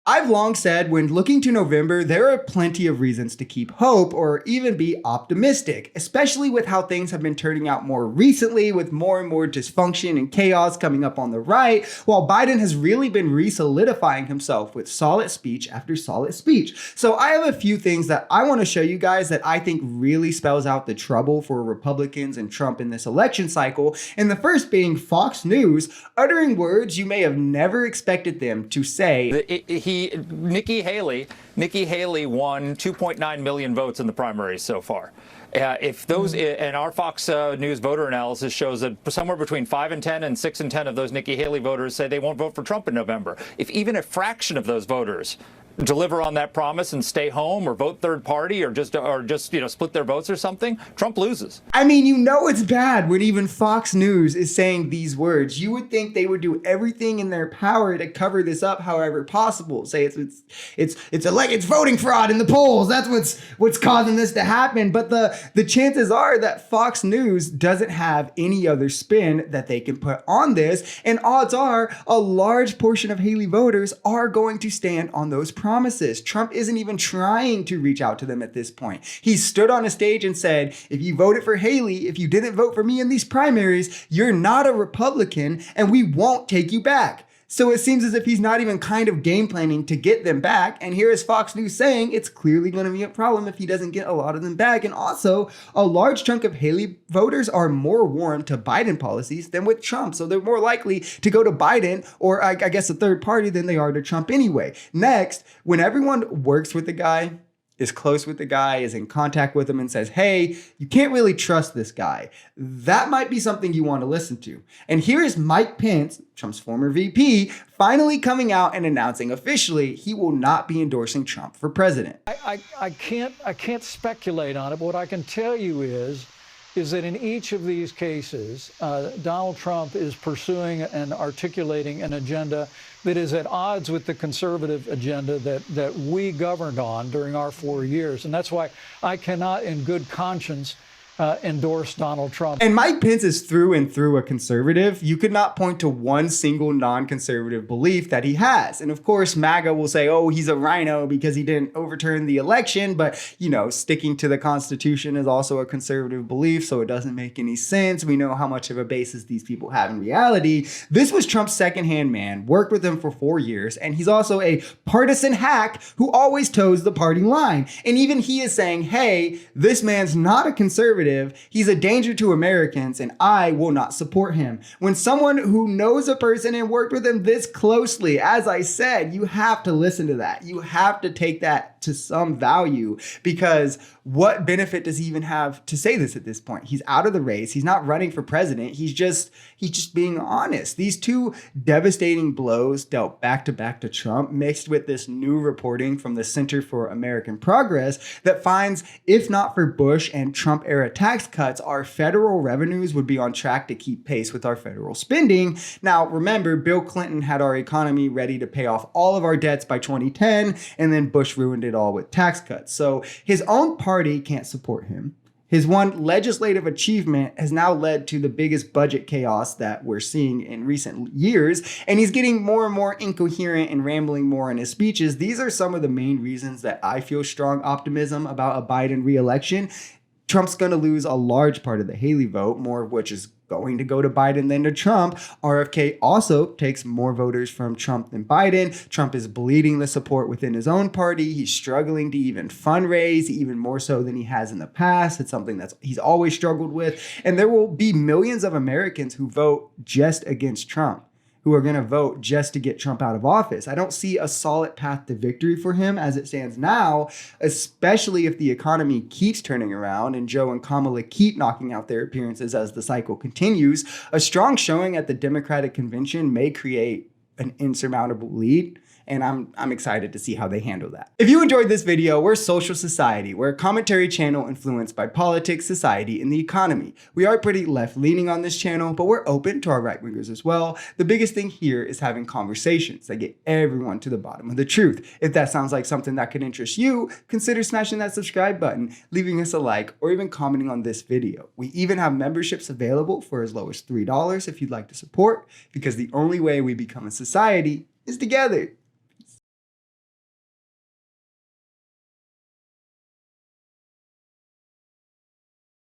I've long said when looking to November, there are plenty of reasons to keep hope or even be optimistic, especially with how things have been turning out more recently with more and more dysfunction and chaos coming up on the right, while Biden has really been re-solidifying himself with solid speech after solid speech. So I have a few things that I want to show you guys that I think really spells out the trouble for Republicans and Trump in this election cycle. And the first being Fox News uttering words you may have never expected them to say. Nikki Haley won 2.9 million votes in the primaries so far. If those, and our Fox News voter analysis shows that somewhere between 5 and 10 and 6 and 10 of those Nikki Haley voters say they won't vote for Trump in November. If even a fraction of those voters deliver on that promise and stay home or vote third party or just split their votes or something, Trump loses. I mean, you know it's bad when even Fox News is saying these words. You would think they would do everything in their power to cover this up however possible. Say it's voting fraud in the polls. That's what's causing this to happen. But the chances are that Fox News doesn't have any other spin that they can put on this, and odds are a large portion of Haley voters are going to stand on those promises. Trump isn't even trying to reach out to them at this point. He stood on a stage and said, if you voted for Haley, if you didn't vote for me in these primaries, you're not a Republican and we won't take you back. So it seems as if he's not even kind of game planning to get them back. And here is Fox News saying it's clearly going to be a problem if he doesn't get a lot of them back. And also, a large chunk of Haley voters are more warm to Biden policies than with Trump. So they're more likely to go to Biden or I guess a third party than they are to Trump anyway. Next, when everyone works with the guy, is close with the guy, is in contact with him and says, hey, you can't really trust this guy, that might be something you want to listen to. And here is Mike Pence, Trump's former VP, finally coming out and announcing officially he will not be endorsing Trump for president. I can't speculate on it, but what I can tell you is that in each of these cases, Donald Trump is pursuing and articulating an agenda that is at odds with the conservative agenda that we governed on during our 4 years. And that's why I cannot, in good conscience, endorse Donald Trump. And Mike Pence is through and through a conservative. You could not point to one single non-conservative belief that he has. And of course, MAGA will say, oh, he's a rhino because he didn't overturn the election. But, you know, sticking to the Constitution is also a conservative belief, so it doesn't make any sense. We know how much of a basis these people have in reality. This was Trump's second-hand man, worked with him for 4 years, and he's also a partisan hack who always toes the party line. And even he is saying, hey, this man's not a conservative. He's a danger to Americans, and I will not support him. When someone who knows a person and worked with him this closely, as I said, you have to listen to that. You have to take that to some value, because what benefit does he even have to say this at this point? He's out of the race. He's not running for president. He's just being honest. These two devastating blows dealt back to back to Trump, mixed with this new reporting from the Center for American Progress that finds, if not for Bush and Trump era tax cuts, our federal revenues would be on track to keep pace with our federal spending. Now, remember, Bill Clinton had our economy ready to pay off all of our debts by 2010, and then Bush ruined it all with tax cuts. So his own party can't support him. His one legislative achievement has now led to the biggest budget chaos that we're seeing in recent years, and he's getting more and more incoherent and rambling more in his speeches. These are some of the main reasons that I feel strong optimism about a Biden re-election. Trump's going to lose a large part of the Haley vote, more of which is going to go to Biden than to Trump. RFK also takes more voters from Trump than Biden. Trump is bleeding the support within his own party. He's struggling to even fundraise, even more so than he has in the past. It's something that he's always struggled with. And there will be millions of Americans who vote just against Trump, who are going to vote just to get Trump out of office. I don't see a solid path to victory for him as it stands now, especially if the economy keeps turning around and Joe and Kamala keep knocking out their appearances as the cycle continues. A strong showing at the Democratic convention may create an insurmountable lead, and I'm excited to see how they handle that. If you enjoyed this video, we're Social Society. We're a commentary channel influenced by politics, society, and the economy. We are pretty left-leaning on this channel, but we're open to our right-wingers as well. The biggest thing here is having conversations that get everyone to the bottom of the truth. If that sounds like something that could interest you, consider smashing that subscribe button, leaving us a like, or even commenting on this video. We even have memberships available for as low as $3 if you'd like to support, because the only way we become a society is together.